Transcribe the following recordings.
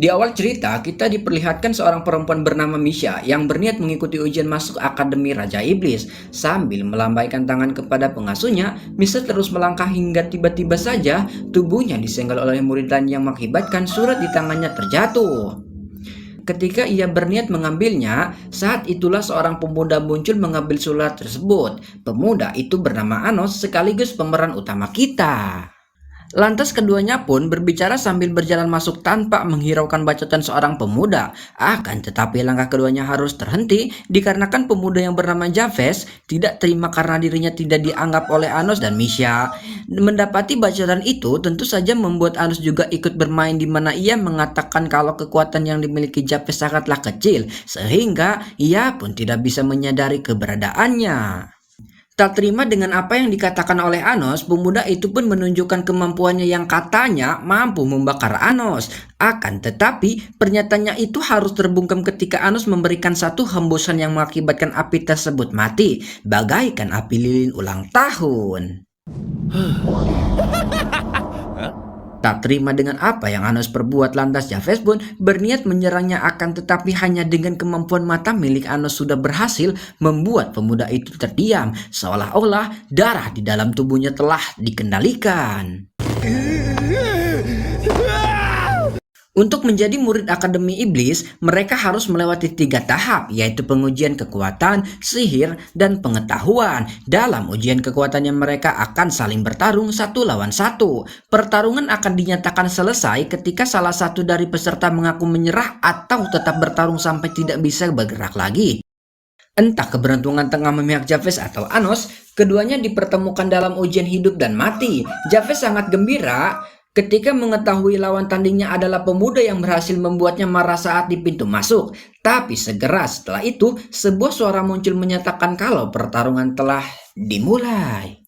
Di awal cerita, kita diperlihatkan seorang perempuan bernama Misha yang berniat mengikuti ujian masuk Akademi Raja Iblis. Sambil melambaikan tangan kepada pengasuhnya, Misha terus melangkah hingga tiba-tiba saja tubuhnya disenggol oleh murid lain yang mengakibatkan surat di tangannya terjatuh. Ketika ia berniat mengambilnya, saat itulah seorang pemuda muncul mengambil surat tersebut. Pemuda itu bernama Anos sekaligus pemeran utama kita. Lantas keduanya pun berbicara sambil berjalan masuk tanpa menghiraukan bacotan seorang pemuda. Akan tetapi langkah keduanya harus terhenti dikarenakan pemuda yang bernama Javes tidak terima karena dirinya tidak dianggap oleh Anos dan Misha. Mendapati bacotan itu tentu saja membuat Anos juga ikut bermain, di mana ia mengatakan kalau kekuatan yang dimiliki Javes sangatlah kecil sehingga ia pun tidak bisa menyadari keberadaannya. Tak terima dengan apa yang dikatakan oleh Anos, pemuda itu pun menunjukkan kemampuannya yang katanya mampu membakar Anos. Akan tetapi, pernyataannya itu harus terbungkam ketika Anos memberikan satu hembusan yang mengakibatkan api tersebut mati, bagaikan api lilin ulang tahun. Tak terima dengan apa yang Anos perbuat, lantas Javes pun berniat menyerangnya, akan tetapi hanya dengan kemampuan mata milik Anos sudah berhasil membuat pemuda itu terdiam, seolah-olah darah di dalam tubuhnya telah dikendalikan. Untuk menjadi murid Akademi Iblis, mereka harus melewati 3 tahap, yaitu pengujian kekuatan, sihir, dan pengetahuan. Dalam ujian kekuatannya mereka akan saling bertarung satu lawan satu. Pertarungan akan dinyatakan selesai ketika salah satu dari peserta mengaku menyerah atau tetap bertarung sampai tidak bisa bergerak lagi. Entah keberuntungan tengah memihak Javes atau Anos, keduanya dipertemukan dalam ujian hidup dan mati. Javes sangat gembira ketika mengetahui lawan tandingnya adalah pemuda yang berhasil membuatnya marah saat di pintu masuk. Tapi segera setelah itu, sebuah suara muncul menyatakan kalau pertarungan telah dimulai.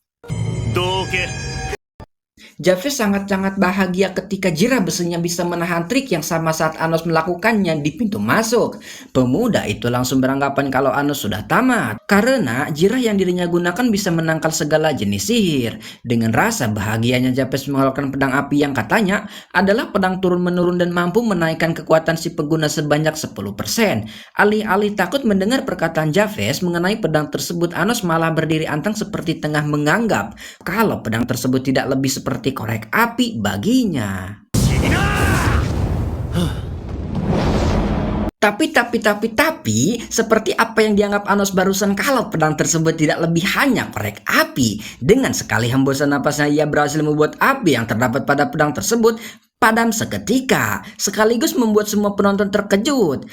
Javes sangat-sangat bahagia ketika jirah besinya bisa menahan trik yang sama saat Anos melakukannya di pintu masuk. Pemuda itu langsung beranggapan kalau Anos sudah tamat, karena jirah yang dirinya gunakan bisa menangkal segala jenis sihir. Dengan rasa bahagianya, Javes mengeluarkan pedang api yang katanya adalah pedang turun-menurun dan mampu menaikkan kekuatan si pengguna sebanyak 10%. Alih-alih takut mendengar perkataan Javes mengenai pedang tersebut, Anos malah berdiri antang seperti tengah menganggap kalau pedang tersebut tidak lebih seperti korek api baginya. Tapi, seperti apa yang dianggap Anos barusan, kalau pedang tersebut tidak lebih hanya korek api. Dengan sekali hembusan napasnya, ia berhasil membuat api yang terdapat pada pedang tersebut padam seketika, sekaligus membuat semua penonton terkejut.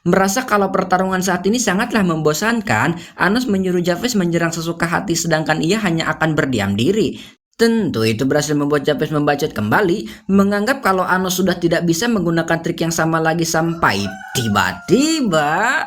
Merasa kalau pertarungan saat ini sangatlah membosankan, Anos menyuruh Javes menyerang sesuka hati, sedangkan ia hanya akan berdiam diri. Tentu itu berhasil membuat Javes membacot kembali, menganggap kalau Anos sudah tidak bisa menggunakan trik yang sama lagi, sampai tiba-tiba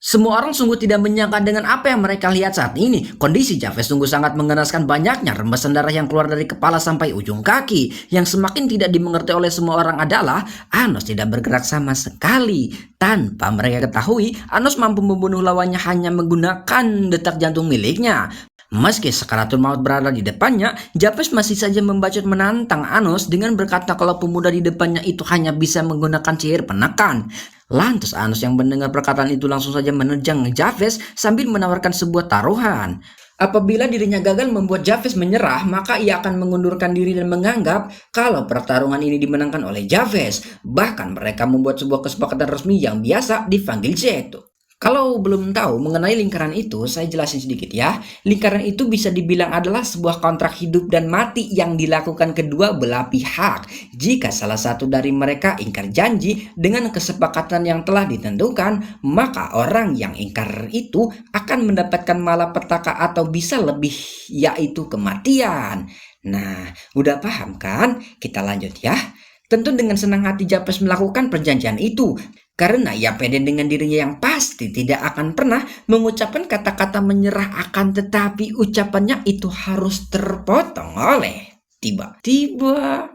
semua orang sungguh tidak menyangka dengan apa yang mereka lihat saat ini. Kondisi Javes sungguh sangat mengenaskan, banyaknya rembesan darah yang keluar dari kepala sampai ujung kaki. Yang semakin tidak dimengerti oleh semua orang adalah Anos tidak bergerak sama sekali. Tanpa mereka ketahui, Anos mampu membunuh lawannya hanya menggunakan detak jantung miliknya. Meski sakaratul maut berada di depannya, Javes masih saja membacot menantang Anos dengan berkata kalau pemuda di depannya itu hanya bisa menggunakan sihir penekan. Lantas Anos yang mendengar perkataan itu langsung saja menerjang Javes sambil menawarkan sebuah taruhan. Apabila dirinya gagal membuat Javes menyerah, maka ia akan mengundurkan diri dan menganggap kalau pertarungan ini dimenangkan oleh Javes. Bahkan mereka membuat sebuah kesepakatan resmi yang biasa dipanggil Zeto. Kalau belum tahu mengenai lingkaran itu, saya jelasin sedikit ya. Lingkaran itu bisa dibilang adalah sebuah kontrak hidup dan mati yang dilakukan kedua belah pihak. Jika salah satu dari mereka ingkar janji dengan kesepakatan yang telah ditentukan, maka orang yang ingkar itu akan mendapatkan malapetaka atau bisa lebih, yaitu kematian. Nah, udah paham kan? Kita lanjut ya. Tentu dengan senang hati Javes melakukan perjanjian itu, karena ia pede dengan dirinya yang pasti tidak akan pernah mengucapkan kata-kata menyerah, akan tetapi ucapannya itu harus terpotong oleh tiba-tiba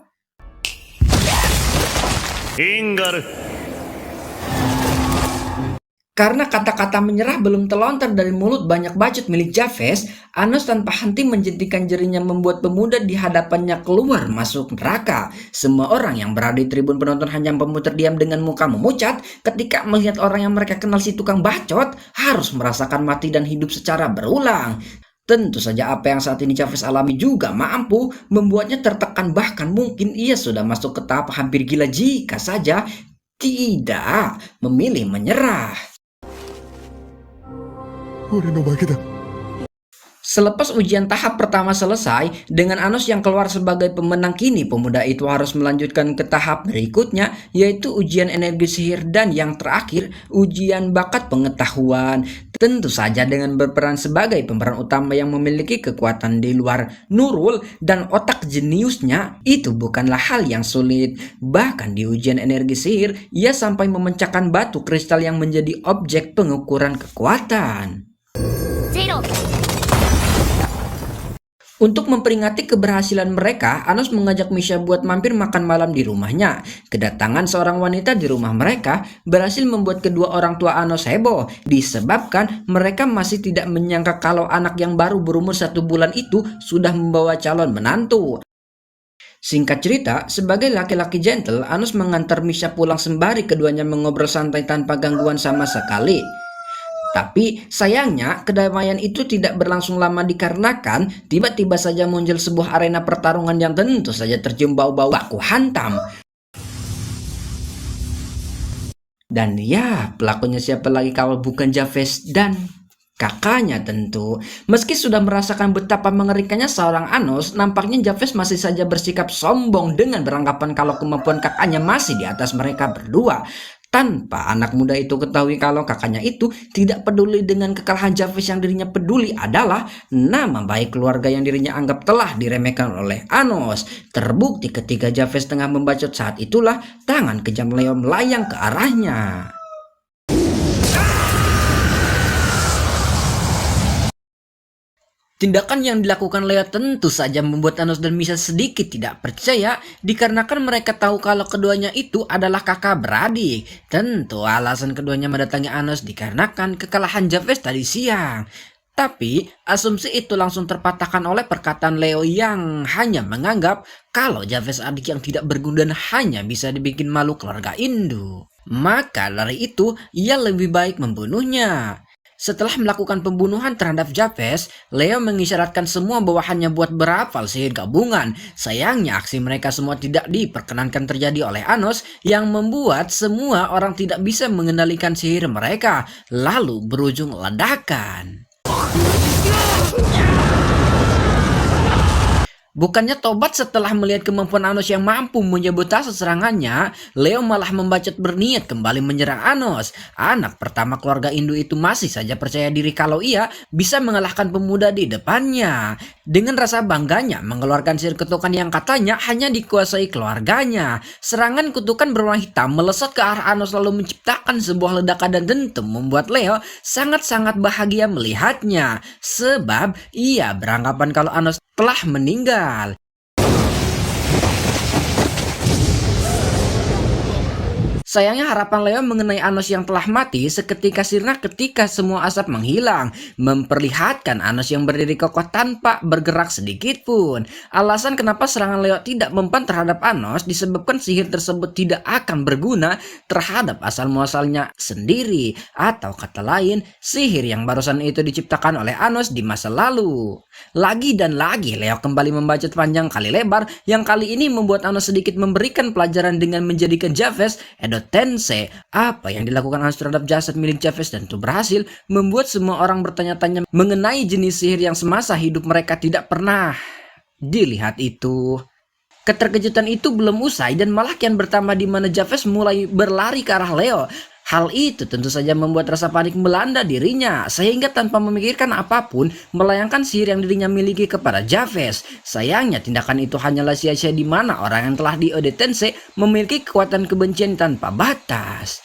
Karena kata-kata menyerah belum terlontar dari mulut banyak bacot milik Javes, Anos tanpa henti menjentikan jarinya membuat pemuda di hadapannya keluar masuk neraka. Semua orang yang berada di tribun penonton hanya memutar diam dengan muka memucat ketika melihat orang yang mereka kenal si tukang bacot harus merasakan mati dan hidup secara berulang. Tentu saja apa yang saat ini Javes alami juga mampu membuatnya tertekan, bahkan mungkin ia sudah masuk ke tahap hampir gila jika saja tidak memilih menyerah. Selepas ujian tahap pertama selesai, dengan Anos yang keluar sebagai pemenang, kini pemuda itu harus melanjutkan ke tahap berikutnya, yaitu ujian energi sihir dan yang terakhir, ujian bakat pengetahuan. Tentu saja dengan berperan sebagai pemeran utama yang memiliki kekuatan di luar Nurul dan otak jeniusnya, itu bukanlah hal yang sulit. Bahkan di ujian energi sihir, ia sampai memecahkan batu kristal yang menjadi objek pengukuran kekuatan. Untuk memperingati keberhasilan mereka, Anos mengajak Misha buat mampir makan malam di rumahnya. Kedatangan seorang wanita di rumah mereka berhasil membuat kedua orang tua Anos heboh, disebabkan mereka masih tidak menyangka kalau anak yang baru berumur 1 bulan itu sudah membawa calon menantu. Singkat cerita, sebagai laki-laki gentle, Anos mengantar Misha pulang sembari keduanya mengobrol santai tanpa gangguan sama sekali. Tapi sayangnya kedamaian itu tidak berlangsung lama dikarenakan tiba-tiba saja muncul sebuah arena pertarungan yang tentu saja tercium bau-bau baku hantam. Dan ya, pelakunya siapa lagi kalau bukan Javes dan kakaknya tentu. Meski sudah merasakan betapa mengerikannya seorang Anos, nampaknya Javes masih saja bersikap sombong dengan beranggapan kalau kemampuan kakaknya masih di atas mereka berdua. Tanpa anak muda itu ketahui kalau kakaknya itu tidak peduli dengan kekalahan Javes, yang dirinya peduli adalah nama baik keluarga yang dirinya anggap telah diremehkan oleh Anos. Terbukti ketika Javes tengah membacot saat itulah tangan kejam Leo melayang ke arahnya. Tindakan yang dilakukan Leo tentu saja membuat Anos dan Misha sedikit tidak percaya, dikarenakan mereka tahu kalau keduanya itu adalah kakak beradik. Tentu alasan keduanya mendatangi Anos dikarenakan kekalahan Javes tadi siang. Tapi asumsi itu langsung terpatahkan oleh perkataan Leo yang hanya menganggap kalau Javes adik yang tidak berguna dan hanya bisa dibikin malu keluarga Indu. Maka dari itu ia lebih baik membunuhnya. Setelah melakukan pembunuhan terhadap Javes, Leo mengisyaratkan semua bawahannya buat berhafal sihir gabungan. Sayangnya aksi mereka semua tidak diperkenankan terjadi oleh Anos, yang membuat semua orang tidak bisa mengendalikan sihir mereka, lalu berujung ledakan. Bukannya tobat setelah melihat kemampuan Anos yang mampu menyabotase serangannya, Leo malah membacot berniat kembali menyerang Anos. Anak pertama keluarga Indu itu masih saja percaya diri kalau ia bisa mengalahkan pemuda di depannya. Dengan rasa bangganya mengeluarkan sihir kutukan yang katanya hanya dikuasai keluarganya. Serangan kutukan berwarna hitam melesat ke arah Anos lalu menciptakan sebuah ledakan dan dentum membuat Leo sangat-sangat bahagia melihatnya. Sebab ia beranggapan kalau Anos telah meninggal. Sayangnya harapan Leo mengenai Anos yang telah mati seketika sirna ketika semua asap menghilang, memperlihatkan Anos yang berdiri kokoh tanpa bergerak sedikit pun. Alasan kenapa serangan Leo tidak mempan terhadap Anos disebabkan sihir tersebut tidak akan berguna terhadap asal muasalnya sendiri, atau kata lain, sihir yang barusan itu diciptakan oleh Anos di masa lalu. Lagi dan lagi Leo kembali membacot panjang kali lebar, yang kali ini membuat Anos sedikit memberikan pelajaran dengan menjadikan Javes Edo Tensei. Apa yang dilakukan Anos terhadap jasad milik Javes tentu berhasil membuat semua orang bertanya-tanya mengenai jenis sihir yang semasa hidup mereka tidak pernah dilihat itu. Keterkejutan itu belum usai dan malah kian bertambah di mana Javes mulai berlari ke arah Leo. Hal itu tentu saja membuat rasa panik melanda dirinya, sehingga tanpa memikirkan apapun melayangkan sihir yang dirinya miliki kepada Javes. Sayangnya tindakan itu hanyalah sia-sia di mana orang yang telah di Edo Tensei memiliki kekuatan kebencian tanpa batas.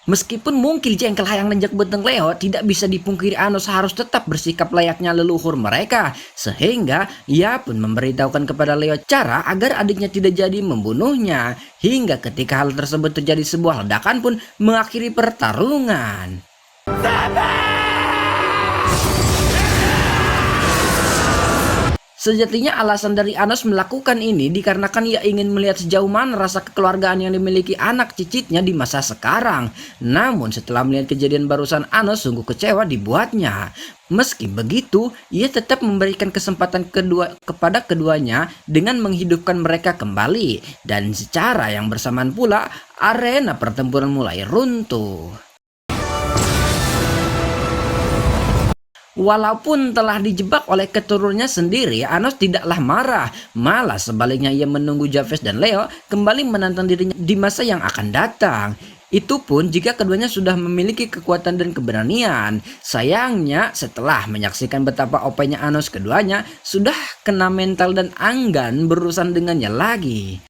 Meskipun mungkin jengkel hayang nenjak beteng Leo, tidak bisa dipungkiri Anos harus tetap bersikap layaknya leluhur mereka. Sehingga ia pun memberitahukan kepada Leo cara agar adiknya tidak jadi membunuhnya. Hingga ketika hal tersebut terjadi, sebuah ledakan pun mengakhiri pertarungan. Sejatinya alasan dari Anos melakukan ini dikarenakan ia ingin melihat sejauh mana rasa kekeluargaan yang dimiliki anak cicitnya di masa sekarang. Namun setelah melihat kejadian barusan, Anos sungguh kecewa dibuatnya. Meski begitu, ia tetap memberikan kesempatan kepada keduanya dengan menghidupkan mereka kembali. Dan secara yang bersamaan pula, arena pertempuran mulai runtuh. Walaupun telah dijebak oleh keturunannya sendiri, Anos tidaklah marah. Malah sebaliknya ia menunggu Javes dan Leo kembali menantang dirinya di masa yang akan datang. Itu pun jika keduanya sudah memiliki kekuatan dan keberanian. Sayangnya setelah menyaksikan betapa OP-nya Anos, keduanya sudah kena mental dan enggan berurusan dengannya lagi.